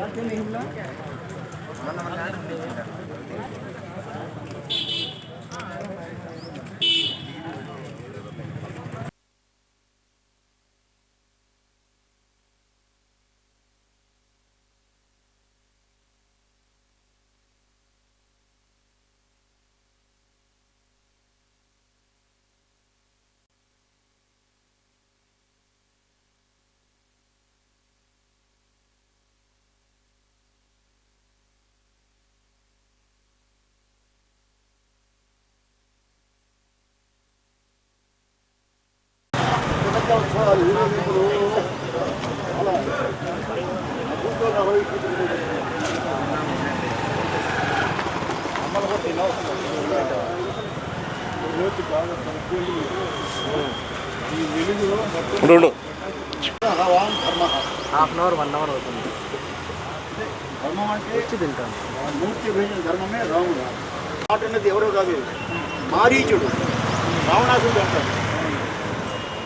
Half an hour 1 hour అవుతుంది. ధర్మం అంటే వచ్చి తింటాను. మూర్తి వేసిన ధర్మమే రాముడు. మాట అన్నది ఎవరో కాదు, మారీచుడు, రావణాసుడు అంటారు.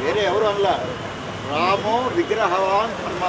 వేరే ఎవరు అనలా. రామో విగ్రహవాన్ ధర్మ.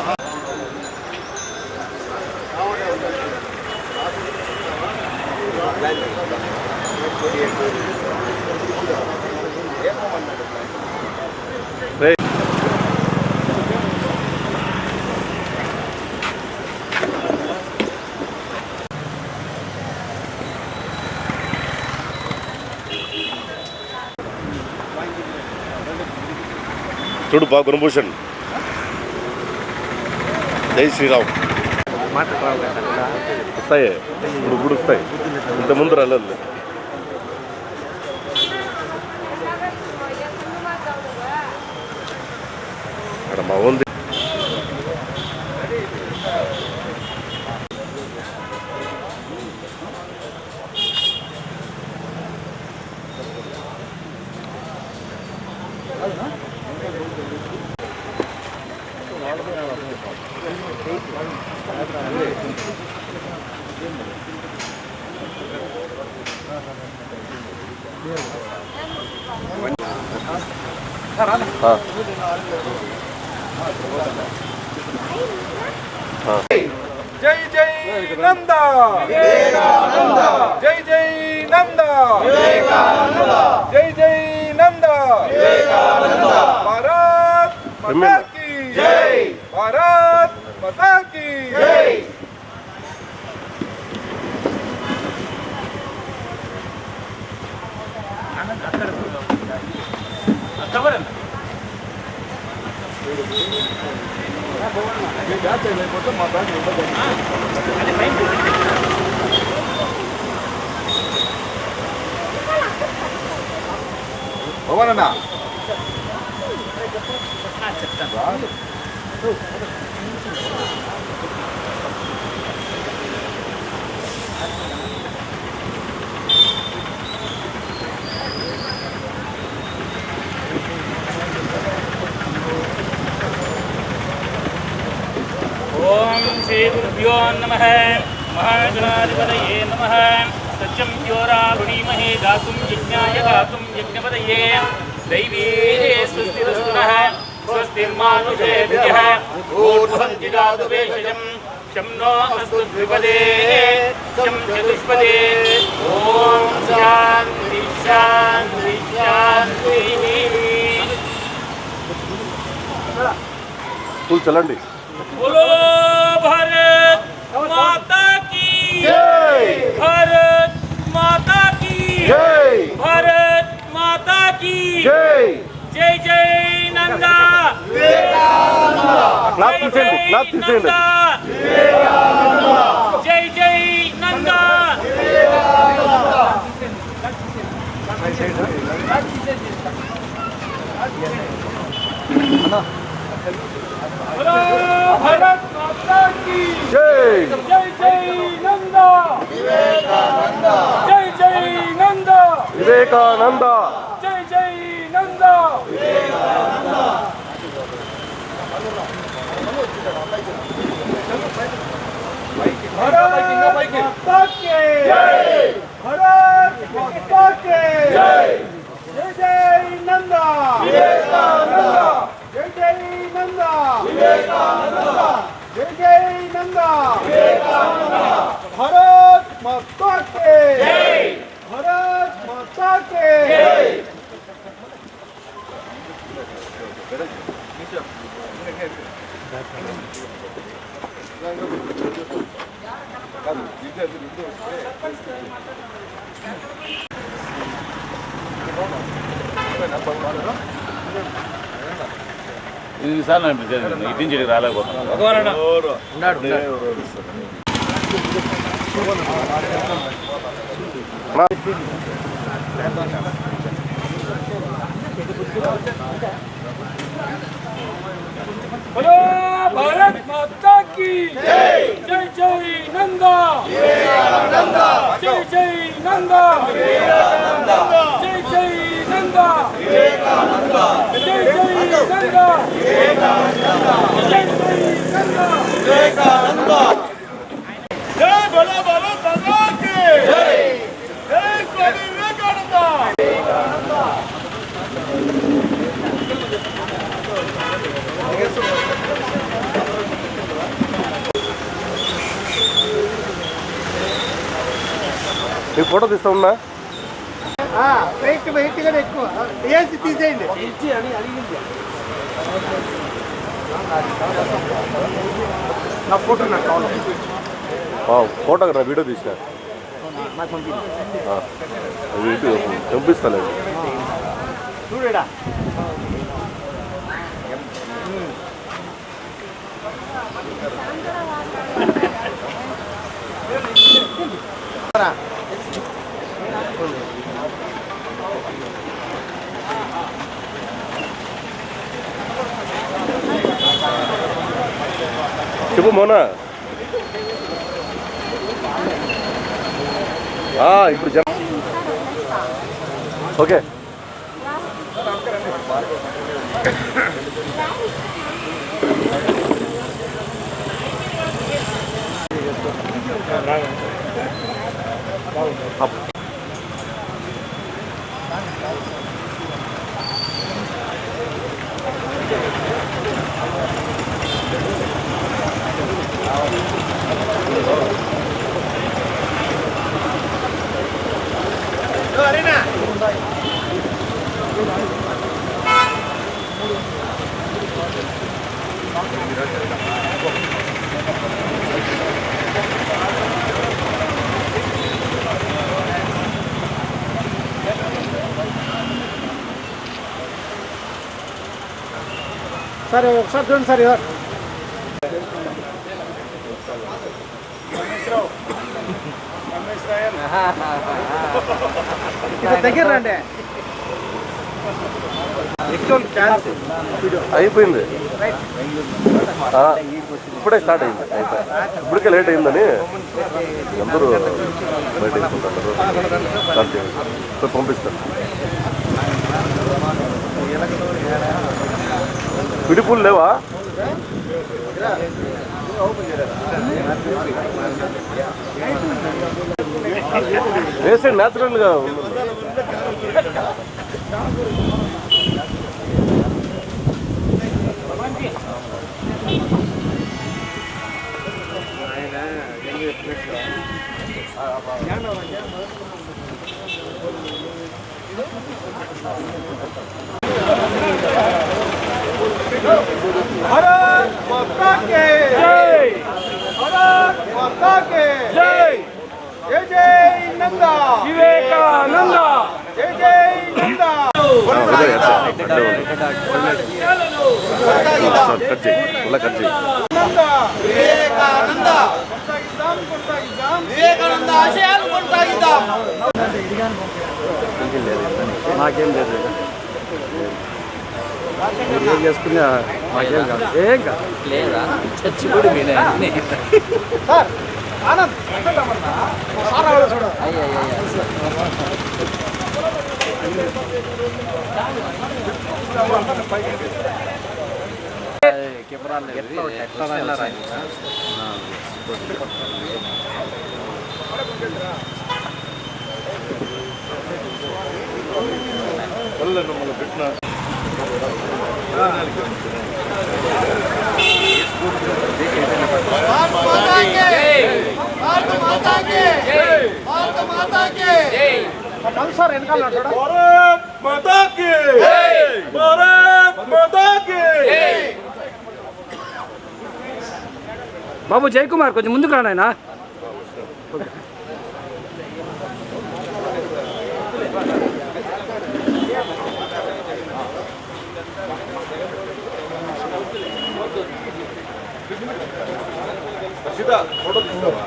చూడు బాగా గుణభూషణ్, జై శ్రీరామ్ వస్తాయి, ఇప్పుడు వస్తాయి, ఇంతకుముందు రాలేదు. అక్కడ మా ఉంది. జై జై నంద, జై జై నంద, జై జై నంద, భారత్ మాతా కీ జై, భారత్ మాతా కీ జై. భవనన్నా ఓం శ్రీ గురుభ్యో నమః. మహాగణాధిపతయే నమః. సత్యం యోరావృణీమహే గాతుం యజ్ఞాయ గాతుం యజ్ఞపతయే. దైవీ స్వస్తిరస్తునః స్వస్తిర్మానుషేభ్యః. ఊర్ధ్వం జిగాతు వేషజం. శం నో అస్తు ద్విపదే శం చతుష్పదే. ఓం శాంతి శాంతి శాంతి. చలండి. बोलो भारत माता की जय, भारत माता की जय, भारत माता की जय. जय जय नंदा, जय जय नंदा, जय जय नंदा. बोलो भारत माता की जय, जय जय नंदा, विवेकानंदा, जय जय नंदा, विवेकानंदा, जय जय नंदा, विवेकानंदा. भारत माता की जय, भारत माता की जय. जय जय नंदा, विवेकानंदा, जय जय नंदा, विवेकानंदा, जय जय नंदा. ఎన్నిసార్లు అనిపించేది ఇటు నుంచి ఇక్కడికి రాలేకపోతున్నాను. बोलो भारत माता की जय जय जय नंदा जय जय नंदा जय जय नंदा जय जय नंदा जय नंदा जय बोलो भारत माता की जय जय स्वामी विवेकानंद మీ ఫోటో తీస్తా ఉన్నా వెయిట్ వెయిట్ కూడా ఎక్కువ ఏసి తీసేయండి నా ఫోటో నాకు కావాలి. ఫోటో నా వీడియో తీసిన నాకు పంపింది. పంపిస్తానండి. చూడడా చెప్పు మోనా. ఇప్పుడు చెప్ప ఓకే. సరే ఒకసారి చూడండి సార్. దగ్గర రండి. అయిపోయింది. ఇప్పుడే స్టార్ట్ అయింది. ఇప్పటికే లేట్ అయిందని అందరూ బయట వేసుకుంటారు. స్టార్ట్ చేయండి. పంపిస్తాను. విడిపులు లేవా? వేసే న్యాచురల్గా भारत माता के जय भारत माता के जय जय जय नंदा विवेकानंद जय जय नंदा కట్ చేయి. ఇలా కట్ చేయి. नंदा వివేకానంద వివేకానంద ఆశయాలు కొనసాగిద్దాం. మాకేం లేదు. ఏం చేసుకున్నా మాకేం కాదు. ఏం కాదు లేదా చచ్చి కూడా సార్ ఆనంద్ సార్ వెనకాల మాతా కీ భారత్ మాతా కీ బాబు జయకుమార్ కొంచెం ముందుకు రా నాయనా. ఫోటో తీసుకోవా?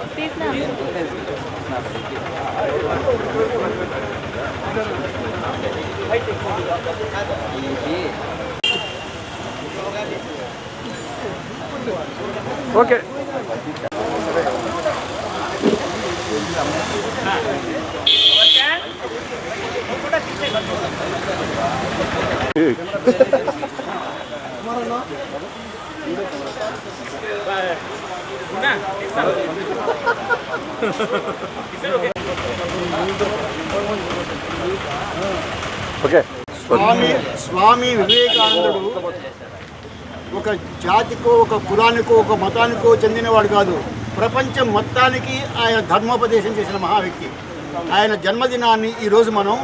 ఓకే. ఓకే. స్వామి వివేకానందుడు ఒక జాతికో ఒక కులానికో ఒక మతానికో చెందినవాడు కాదు. ప్రపంచం మొత్తానికి ఆయన ధర్మోపదేశం చేసిన మహా వ్యక్తి. ఆయన జన్మదినాన్ని ఈరోజు మనం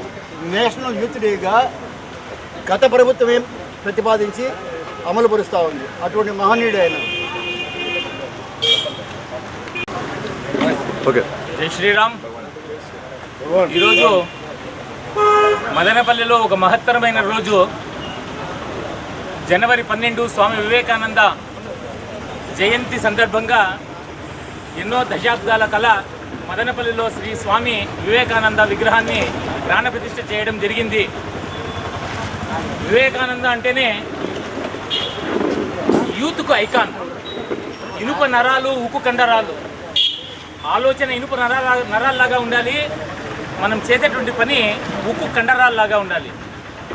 నేషనల్ యూత్ డేగా గత ప్రభుత్వమే ప్రతిపాదించి అమలుపరుస్తూ ఉంది. అటువంటి మహనీయుడు ఆయన. ఓకే. జై శ్రీరామ్. ఈరోజు మదనపల్లిలో ఒక మహత్తరమైన రోజు. జనవరి 12 స్వామి వివేకానంద జయంతి సందర్భంగా ఎన్నో దశాబ్దాల కల మదనపల్లిలో శ్రీ స్వామి వివేకానంద విగ్రహాన్ని ప్రాణప్రతిష్ఠ చేయడం జరిగింది. వివేకానంద అంటేనే యూత్కు ఐకాన్. ఇనుప నరాలు, ఉక్కు కండరాలు. ఆలోచన ఇనుప నరాల్లాగా ఉండాలి, మనం చేసేటువంటి పని ఉక్కు కండరాల్లాగా ఉండాలి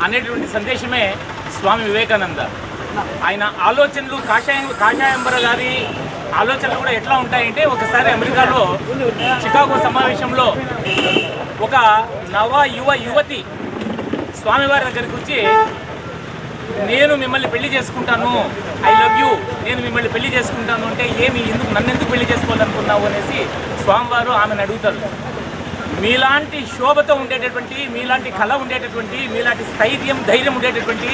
అనేటువంటి సందేశమే స్వామి వివేకానంద. ఆయన ఆలోచనలు కాషాయంబర గారి ఆలోచనలు కూడా ఎట్లా ఉంటాయంటే, ఒకసారి అమెరికాలో చికాగో సమావేశంలో ఒక యువతి స్వామివారి దగ్గరికి వచ్చి, నేను మిమ్మల్ని పెళ్లి చేసుకుంటాను, ఐ లవ్ యూ, నేను మిమ్మల్ని పెళ్లి చేసుకుంటాను అంటే, ఏమి నన్నెందుకు పెళ్లి చేసుకోవాలనుకున్నావు అనేసి స్వామివారు ఆమెను అడుగుతారు. మీలాంటి శోభతో ఉండేటటువంటి, మీలాంటి కళ ఉండేటటువంటి, మీలాంటి ధైర్యం ఉండేటటువంటి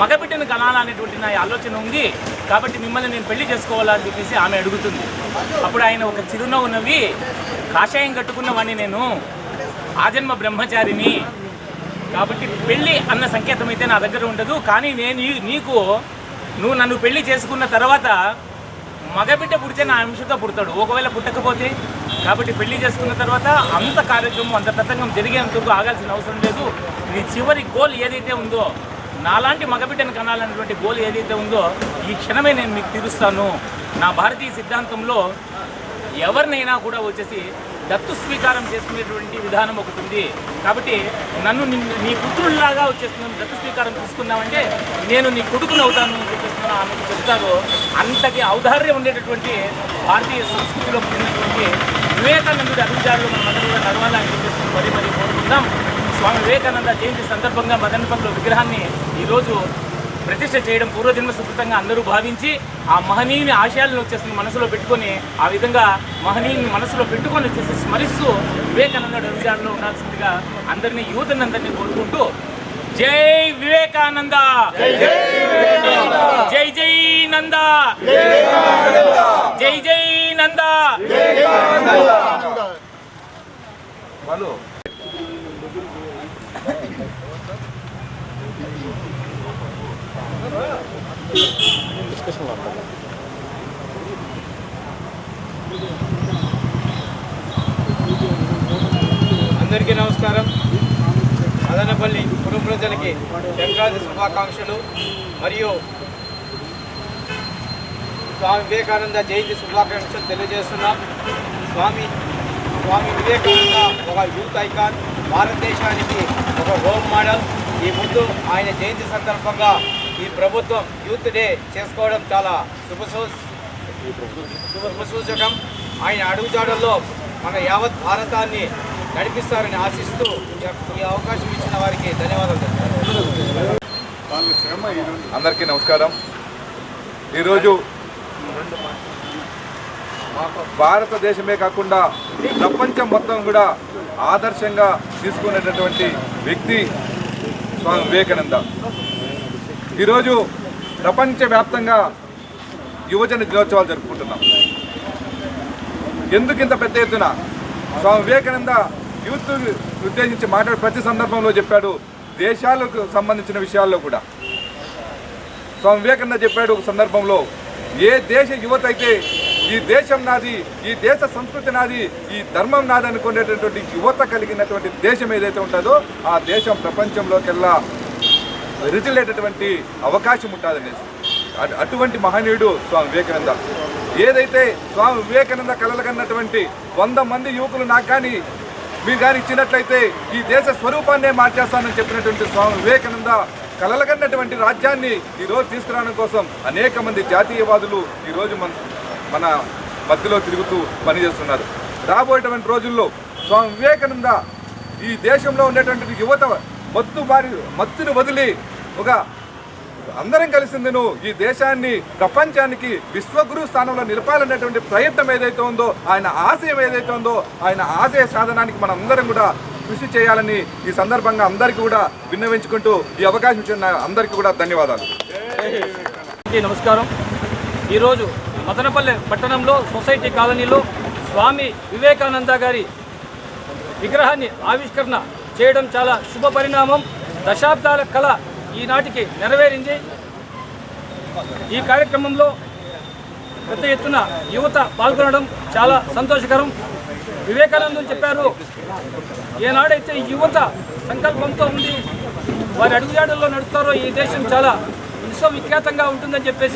మగబిడ్డను కనాలనేటువంటి నా ఆలోచన ఉంది, కాబట్టి మిమ్మల్ని నేను పెళ్లి చేసుకోవాలని చెప్పేసి ఆమె అడుగుతుంది. అప్పుడు ఆయన ఒక చిరునవ్వు నవ్వి, కాషాయం కట్టుకున్న వాడిని నేను, ఆజన్మ బ్రహ్మచారిని, కాబట్టి పెళ్ళి అన్న సంకేతం అయితే నా దగ్గర ఉండదు, కానీ నువ్వు నన్ను పెళ్లి చేసుకున్న తర్వాత మగబిడ్డ పుడితే నా అంశతో పుడతాడు, ఒకవేళ పుట్టకపోతే, కాబట్టి పెళ్లి చేసుకున్న తర్వాత అంత కార్యక్రమం అంత తతంగం జరిగేందుకు ఆగాల్సిన అవసరం లేదు. నీ చివరి గోల్ ఏదైతే ఉందో, నాలాంటి మగబిడ్డను కనాలన్నటువంటి గోల్ ఏదైతే ఉందో, ఈ క్షణమే నేను మీకు తీరుస్తాను. నా భారతీయ సిద్ధాంతంలో ఎవరినైనా కూడా వచ్చేసి దత్తు స్వీకారం చేసుకునేటువంటి విధానం ఒకటి ఉంది, కాబట్టి నన్ను నీ పుత్రుల్లాగా వచ్చేస్తున్నాను, దత్తు స్వీకారం తీసుకున్నామంటే నేను నీ కొడుకుని అవుతాను అని చెప్పేస్తున్నాను ఆమెకు చెప్తారు. అంతటి ఔదార్యం ఉండేటటువంటి భారతీయ సంస్కృతిలో పొందినటువంటి వివేకానందుడి అభివృద్ధిలో మనం అందరూ కూడా నడవాలని చెప్పేసి మరీ కోరుకుందాం. స్వామి వివేకానంద జయంతి సందర్భంగా మదనపల్లిలో విగ్రహాన్ని ఈరోజు ప్రతిష్ఠ చేయడం పూర్వజన్మ సుకృతంగా అందరూ భావించి, ఆ మహనీయుని ఆశయాలను వచ్చేసి మనసులో పెట్టుకొని, ఆ విధంగా మహనీయుని మనసులో పెట్టుకొని వచ్చేసి స్మరిస్తూ వివేకానంద అభివృద్ధిలో ఉండాల్సిందిగా అందరినీ యూతనందరినీ కోరుకుంటూ, జై వివేకానంద, జై జై నంద, జై జై నంద. అందరికీ నమస్కారం. మదనపల్లి పురం ప్రజలకి సంక్రాంతి శుభాకాంక్షలు మరియు స్వామి వివేకానంద జయంతి శుభాకాంక్షలు తెలియజేస్తున్నాం. స్వామి వివేకానంద ఒక యూత్ ఐకాన్, భారతదేశానికి ఒక రోల్ మోడల్. ఈ ముందు ఆయన జయంతి సందర్భంగా ఈ ప్రభుత్వం యూత్ డే చేసుకోవడం చాలా శుభసూచకం. ఆయన అడుగుజాడల్లో మన యావత్ భారతాన్ని నడిపిస్తారని ఆశిస్తూ ఈ అవకాశం ఇచ్చిన వారికి ధన్యవాదాలు. అందరికీ నమస్కారం. ఈరోజు భారతదేశమే కాకుండా ప్రపంచం మొత్తం కూడా ఆదర్శంగా తీసుకునేటటువంటి వ్యక్తి స్వామి వివేకానంద. ఈరోజు ప్రపంచవ్యాప్తంగా యువజన దినోత్సవాలు జరుపుకుంటున్నాం. ఎందుకు ఇంత పెద్ద ఎత్తున? స్వామి వివేకానంద యూత్ ఉద్దేశించి మాట్లాడే ప్రతి సందర్భంలో చెప్పాడు, దేశాలకు సంబంధించిన విషయాల్లో కూడా. స్వామి వివేకానంద చెప్పాడు ఒక సందర్భంలో, ఏ దేశ యువత అయితే ఈ దేశం నాది, ఈ దేశ సంస్కృతి నాది, ఈ ధర్మం నాది అనుకునేటటువంటి యువత కలిగినటువంటి దేశం ఏదైతే ఉంటుందో ఆ దేశం ప్రపంచంలోకెల్లా రుజులేటటువంటి అవకాశం ఉంటుందనేసి. అటువంటి మహనీయుడు స్వామి వివేకానంద. ఏదైతే స్వామి వివేకానంద కలలుగన్నటువంటి 100 మంది యువకులు నాకు కానీ మీరు కానీ ఇచ్చినట్లయితే ఈ దేశ స్వరూపాన్నే మార్చేస్తానని చెప్పినటువంటి స్వామి వివేకానంద కలలుగన్నటువంటి రాజ్యాన్ని ఈరోజు తీసుకురావడం కోసం అనేక మంది జాతీయవాదులు ఈరోజు మన మధ్యలో తిరుగుతూ పనిచేస్తున్నారు. రాబోయేటువంటి రోజుల్లో స్వామి వివేకానంద ఈ దేశంలో ఉండేటువంటి యువత మత్తుని వదిలి ఒక అందరం కలిసిందిను ఈ దేశాన్ని ప్రపంచానికి విశ్వగురు స్థానంలో నిలపాలనేటువంటి ప్రయత్నం ఏదైతే ఉందో, ఆయన ఆశయం ఏదైతే ఉందో, ఆయన ఆశయ సాధనానికి మనం అందరం కూడా కృషి చేయాలని ఈ సందర్భంగా అందరికీ కూడా విన్నవించుకుంటూ ఈ అవకాశం ఇచ్చిన అందరికీ కూడా ధన్యవాదాలు. నమస్కారం. ఈరోజు మదనపల్లె పట్టణంలో సొసైటీ కాలనీలో స్వామి వివేకానంద గారి విగ్రహాన్ని ఆవిష్కరణ చేయడం చాలా శుభ పరిణామం. దశాబ్దాల కళ ఈనాటికి నెరవేరింది. ఈ కార్యక్రమంలో పెద్ద ఎత్తున యువత పాల్గొనడం చాలా సంతోషకరం. వివేకానందులు చెప్పారు, ఏనాడైతే యువత సంకల్పంతో ఉండి వారి అడుగుజాడల్లో నడుస్తారో ఈ దేశం చాలా విశ్వవిఖ్యాతంగా ఉంటుందని చెప్పేసి